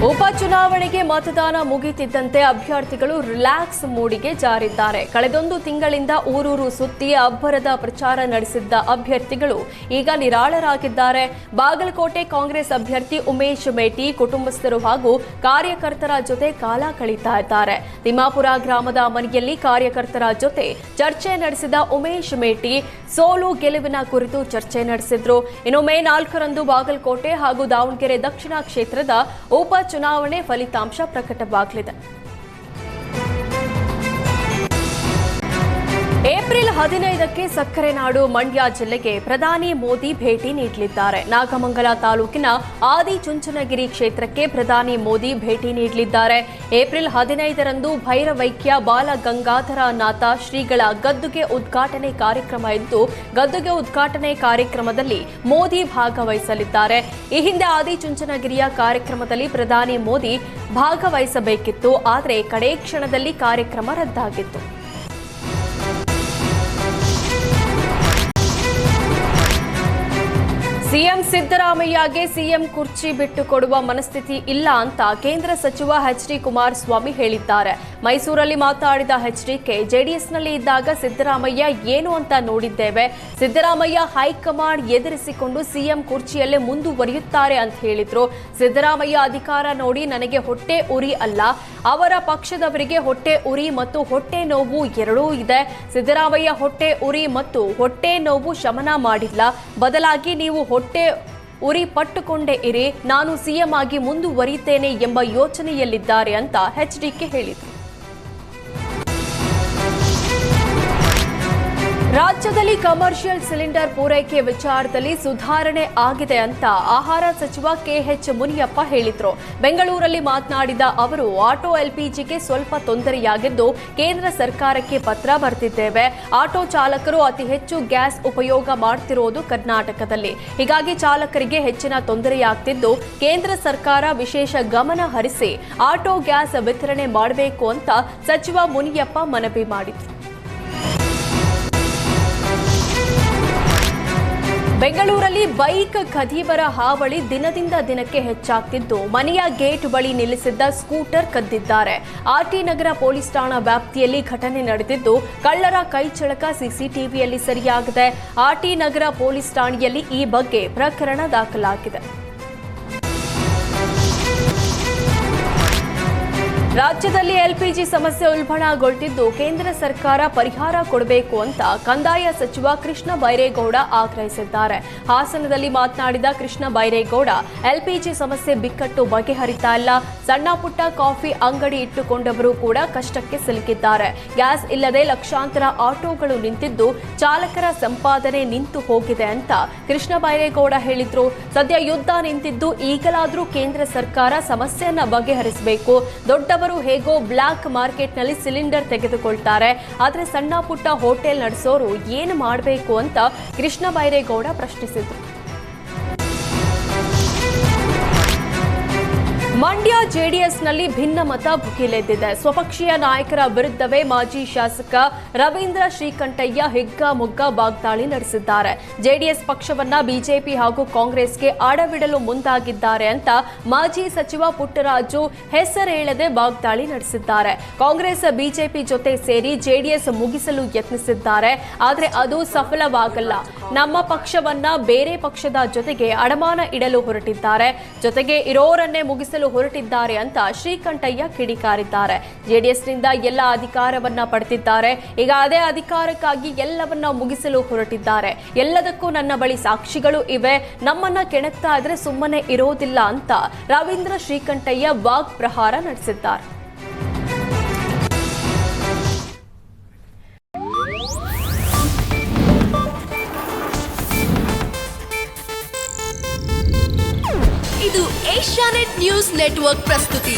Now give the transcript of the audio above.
ಉಪಚುನಾವಣೆಗೆ ಮತದಾನ ಮುಗಿತಿದ್ದಂತೆ ಅಭ್ಯರ್ಥಿಗಳು ರಿಲ್ಯಾಕ್ಸ್ ಮೂಡಿಗೆ ಜಾರಿದ್ದಾರೆ. ಕಳೆದೊಂದು ತಿಂಗಳಿಂದ ಊರೂರು ಸುತ್ತಿ ಅಬ್ಬರದ ಪ್ರಚಾರ ನಡೆಸಿದ್ದ ಅಭ್ಯರ್ಥಿಗಳು ಈಗ ನಿರಾಳರಾಗಿದ್ದಾರೆ. ಬಾಗಲಕೋಟೆ ಕಾಂಗ್ರೆಸ್ ಅಭ್ಯರ್ಥಿ ಉಮೇಶ್ ಮೇಟಿ ಕುಟುಂಬಸ್ಥರು ಹಾಗೂ ಕಾರ್ಯಕರ್ತರ ಜೊತೆ ಕಾಲ ಕಳೀತಾ ಇದ್ದಾರೆ. ತಿಮ್ಮಾಪುರ ಗ್ರಾಮದ ಮನೆಯಲ್ಲಿ ಕಾರ್ಯಕರ್ತರ ಜೊತೆ ಚರ್ಚೆ ನಡೆಸಿದ ಉಮೇಶ್ ಮೇಟಿ ಸೋಲು ಗೆಲುವಿನ ಕುರಿತು ಚರ್ಚೆ ನಡೆಸಿದ್ರು. ಇನ್ನು ಮೇ 4ರಂದು ಬಾಗಲಕೋಟೆ ಹಾಗೂ ದಾವಣಗೆರೆ ದಕ್ಷಿಣ ಕ್ಷೇತ್ರದ ಉಪಚುನಾವಣೆ ಫಲಿತಾಂಶ ಪ್ರಕಟವಾಗಲಿದೆ. ಏಪ್ರಿಲ್ 15ಕ್ಕೆ ಸಕ್ಕರೆ ನಾಡು ಮಂಡ್ಯ ಜಿಲ್ಲೆಗೆ ಪ್ರಧಾನಿ ಮೋದಿ ಭೇಟಿ ನೀಡಲಿದ್ದಾರೆ. ನಾಗಮಂಗಲ ತಾಲೂಕಿನ ಆದಿಚುಂಚನಗಿರಿ ಕ್ಷೇತ್ರಕ್ಕೆ ಪ್ರಧಾನಿ ಮೋದಿ ಭೇಟಿ ನೀಡಲಿದ್ದಾರೆ. ಏಪ್ರಿಲ್ 15ರಂದು ಭೈರವೈಕ್ಯ ಬಾಲಗಂಗಾಧರನಾಥ ಶ್ರೀಗಳ ಗದ್ದುಗೆ ಉದ್ಘಾಟನೆ ಕಾರ್ಯಕ್ರಮ ಇದ್ದು, ಗದ್ದುಗೆ ಉದ್ಘಾಟನೆ ಕಾರ್ಯಕ್ರಮದಲ್ಲಿ ಮೋದಿ ಭಾಗವಹಿಸಲಿದ್ದಾರೆ. ಈ ಹಿಂದೆ ಆದಿಚುಂಚನಗಿರಿಯ ಕಾರ್ಯಕ್ರಮದಲ್ಲಿ ಪ್ರಧಾನಿ ಮೋದಿ ಭಾಗವಹಿಸಬೇಕಿತ್ತು, ಆದರೆ ಕಡೇ ಕ್ಷಣದಲ್ಲಿ ಕಾರ್ಯಕ್ರಮ ರದ್ದಾಗಿತ್ತು. ಸಿಎಂ ಸಿದ್ದರಾಮಯ್ಯಗೆ ಸಿಎಂ ಕುರ್ಚಿ ಬಿಟ್ಟು ಕೊಡುವ ಮನಸ್ಥಿತಿ ಇಲ್ಲ ಅಂತ ಕೇಂದ್ರ ಸಚಿವ ಎಚ್.ಡಿ. ಕುಮಾರಸ್ವಾಮಿ ಹೇಳಿದ್ದಾರೆ. ಮೈಸೂರಲ್ಲಿ ಮಾತನಾಡಿದ ಎಚ್ಡಿಕೆ, ಜೆಡಿಎಸ್ನಲ್ಲಿ ಇದ್ದಾಗ ಸಿದ್ದರಾಮಯ್ಯ ಏನು ಅಂತ ನೋಡಿದ್ದೇವೆ. ಸಿದ್ದರಾಮಯ್ಯ ಹೈಕಮಾಂಡ್ ಎದುರಿಸಿಕೊಂಡು ಸಿಎಂ ಕುರ್ಚಿಯಲ್ಲೇ ಮುಂದುವರಿಯುತ್ತಾರೆ ಅಂತ ಹೇಳಿದ್ರು. ಸಿದ್ದರಾಮಯ್ಯ ಅಧಿಕಾರ ನೋಡಿ ನನಗೆ ಹೊಟ್ಟೆ ಉರಿ ಅಲ್ಲ, ಅವರ ಪಕ್ಷದವರಿಗೆ ಹೊಟ್ಟೆ ಉರಿ ಮತ್ತು ಹೊಟ್ಟೆ ನೋವು ಎರಡೂ ಇದೆ. ಸಿದ್ದರಾಮಯ್ಯ ಹೊಟ್ಟೆ ಉರಿ ಮತ್ತು ಹೊಟ್ಟೆ ನೋವು ಶಮನ ಮಾಡಿಲ್ಲ, ಬದಲಾಗಿ ನೀವು ಹೊಟ್ಟೆ ಉರಿ ಪಟ್ಟುಕೊಂಡೇ ಇರಿ, ನಾನು ಸಿಎಂ ಆಗಿ ಮುಂದುವರಿಯುತ್ತೇನೆ ಎಂಬ ಯೋಚನೆಯಲ್ಲಿದ್ದಾರೆ ಅಂತ ಎಚ್ಡಿಕೆ ಹೇಳಿದರು. ರಾಜ್ಯದಲ್ಲಿ ಕಮರ್ಷಿಯಲ್ ಸಿಲಿಂಡರ್ ಪೂರೈಕೆ ವಿಚಾರದಲ್ಲಿ ಸುಧಾರಣೆ ಆಗಿದೆ ಅಂತ ಆಹಾರ ಸಚಿವ ಕೆಎಚ್ ಮುನಿಯಪ್ಪ ಹೇಳಿದರು. ಬೆಂಗಳೂರಲ್ಲಿ ಮಾತನಾಡಿದ ಅವರು, ಆಟೋ ಎಲ್ಪಿಜಿಗೆ ಸ್ವಲ್ಪ ತೊಂದರೆಯಾಗಿದ್ದು ಕೇಂದ್ರ ಸರ್ಕಾರಕ್ಕೆ ಪತ್ರ ಬರೆದಿದ್ದೇವೆ. ಆಟೋ ಚಾಲಕರು ಅತಿ ಹೆಚ್ಚು ಗ್ಯಾಸ್ ಉಪಯೋಗ ಮಾಡ್ತಿರೋದು ಕರ್ನಾಟಕದಲ್ಲಿ, ಹೀಗಾಗಿ ಚಾಲಕರಿಗೆ ಹೆಚ್ಚಿನ ತೊಂದರೆಯಾಗ್ತಿದ್ದು ಕೇಂದ್ರ ಸರ್ಕಾರ ವಿಶೇಷ ಗಮನ ಹರಿಸಿ ಆಟೋ ಗ್ಯಾಸ್ ವಿತರಣೆ ಮಾಡಬೇಕು ಅಂತ ಸಚಿವ ಮುನಿಯಪ್ಪ ಮನವಿ ಮಾಡಿದರು. ಬೆಂಗಳೂರಲ್ಲಿ ಬೈಕ್ ಖದೀಮರ ಹಾವಳಿ ದಿನದಿಂದ ದಿನಕ್ಕೆ ಹೆಚ್ಚಾಗ್ತಿದ್ದು, ಮನೆಯ ಗೇಟ್ ಬಳಿ ನಿಲ್ಲಿಸಿದ್ದ ಸ್ಕೂಟರ್ ಕದ್ದಿದ್ದಾರೆ. ಆರ್ಟಿ ನಗರ ಪೊಲೀಸ್ ಠಾಣಾ ವ್ಯಾಪ್ತಿಯಲ್ಲಿ ಘಟನೆ ನಡೆದಿದ್ದು, ಕಳ್ಳರ ಕೈಚಳಕ ಸಿಸಿಟಿವಿಯಲ್ಲಿ ಸೆರೆಯಾಗಿದೆ. ಆರ್ಟಿ ನಗರ ಪೊಲೀಸ್ ಠಾಣೆಯಲ್ಲಿ ಈ ಬಗ್ಗೆ ಪ್ರಕರಣ ದಾಖಲಾಗಿದೆ. ರಾಜ್ಯದಲ್ಲಿ ಎಲ್ಪಿಜಿ ಸಮಸ್ಯೆ ಉಲ್ಬಣಗೊಳ್ತಿದ್ದು, ಕೇಂದ್ರ ಸರ್ಕಾರ ಪರಿಹಾರ ಕೊಡಬೇಕು ಅಂತ ಕಂದಾಯ ಸಚಿವ ಕೃಷ್ಣ ಬೈರೇಗೌಡ ಆಗ್ರಹಿಸಿದ್ದಾರೆ. ಹಾಸನದಲ್ಲಿ ಮಾತನಾಡಿದ ಕೃಷ್ಣ ಬೈರೇಗೌಡ, ಎಲ್ಪಿಜಿ ಸಮಸ್ಯೆ ಬಿಕ್ಕಟ್ಟು ಬಗೆಹರಿತಾ ಇಲ್ಲ, ಸಣ್ಣ ಪುಟ್ಟ ಕಾಫಿ ಅಂಗಡಿ ಇಟ್ಟುಕೊಂಡವರು ಕೂಡ ಕಷ್ಟಕ್ಕೆ ಸಿಲುಕಿದ್ದಾರೆ. ಗ್ಯಾಸ್ ಇಲ್ಲದೆ ಲಕ್ಷಾಂತರ ಆಟೋಗಳು ನಿಂತಿದ್ದು ಚಾಲಕರ ಸಂಪಾದನೆ ನಿಂತು ಹೋಗಿದೆ ಅಂತ ಕೃಷ್ಣ ಬೈರೇಗೌಡ ಹೇಳಿದ್ರು. ಸದ್ಯ ಯುದ್ಧ ನಿಂತಿದ್ದು, ಈಗಲಾದರೂ ಕೇಂದ್ರ ಸರ್ಕಾರ ಸಮಸ್ಯೆಯನ್ನ ಬಗೆಹರಿಸಬೇಕು. ದೊಡ್ಡವರು ಹೇಗೋ ಬ್ಲಾಕ್ ಮಾರ್ಕೆಟ್ನಲ್ಲಿ ಸಿಲಿಂಡರ್ ತೆಗೆದುಕೊಳ್ತಾರೆ, ಆದರೆ ಸಣ್ಣ ಪುಟ್ಟ ಹೋಟೆಲ್ ನಡೆಸೋರು ಏನು ಮಾಡಬೇಕು ಅಂತ ಕೃಷ್ಣ ಬೈರೇಗೌಡ ಪ್ರಶ್ನಿಸಿದರು. ಮಂಡ್ಯ ಜೆಡಿಎಸ್ನಲ್ಲಿ ಭಿನ್ನಮತ ಭುಗಿಲೆದ್ದಿದೆ. ಸ್ವಪಕ್ಷೀಯ ನಾಯಕರ ವಿರುದ್ಧವೇ ಮಾಜಿ ಶಾಸಕ ರವೀಂದ್ರ ಶ್ರೀಕಂಠಯ್ಯ ಹಿಗ್ಗಾಮುಗ್ಗ ವಾಗ್ದಾಳಿ ನಡೆಸಿದ್ದಾರೆ. ಜೆಡಿಎಸ್ ಪಕ್ಷವನ್ನ ಬಿಜೆಪಿ ಹಾಗೂ ಕಾಂಗ್ರೆಸ್ಗೆ ಅಡವಿಡಲು ಮುಂದಾಗಿದ್ದಾರೆ ಅಂತ ಮಾಜಿ ಸಚಿವ ಪುಟ್ಟರಾಜು ಹೆಸರೇಳದೆ ವಾಗ್ದಾಳಿ ನಡೆಸಿದ್ದಾರೆ. ಕಾಂಗ್ರೆಸ್ ಬಿಜೆಪಿ ಜೊತೆ ಸೇರಿ ಜೆಡಿಎಸ್ ಮುಗಿಸಲು ಯತ್ನಿಸಿದ್ದಾರೆ, ಆದರೆ ಅದು ಸಫಲವಾಗಲ್ಲ. ನಮ್ಮ ಪಕ್ಷವನ್ನ ಬೇರೆ ಪಕ್ಷದ ಜೊತೆಗೆ ಅಡಮಾನ ಇಡಲು ಹೊರಟಿದ್ದಾರೆ, ಜೊತೆಗೆ ಇರೋರನ್ನೇ ಮುಗಿಸಲು ಹೊರಟಿದ್ದಾರೆ ಅಂತ ಶ್ರೀಕಂಠಯ್ಯ ಕಿಡಿಕಾರಿದ್ದಾರೆ. ಜೆಡಿಎಸ್ನಿಂದ ಎಲ್ಲ ಅಧಿಕಾರವನ್ನ ಪಡೆದಿದ್ದಾರೆ, ಈಗ ಅದೇ ಅಧಿಕಾರಕ್ಕಾಗಿ ಎಲ್ಲವನ್ನ ಮುಗಿಸಲು ಹೊರಟಿದ್ದಾರೆ. ಎಲ್ಲದಕ್ಕೂ ನನ್ನ ಬಳಿ ಸಾಕ್ಷಿಗಳು ಇವೆ, ನಮ್ಮನ್ನ ಕೆಣಕ್ತಾ ಇದ್ರೆ ಸುಮ್ಮನೆ ಇರೋದಿಲ್ಲ ಅಂತ ರವೀಂದ್ರ ಶ್ರೀಕಂಠಯ್ಯ ವಾಗ್ ಪ್ರಹಾರ ನಡೆಸಿದ್ದಾರೆ. ಇದು ಏಷ್ಯಾನೆಟ್ ನ್ಯೂಸ್ ನೆಟ್ವರ್ಕ್ ಪ್ರಸ್ತುತಿ.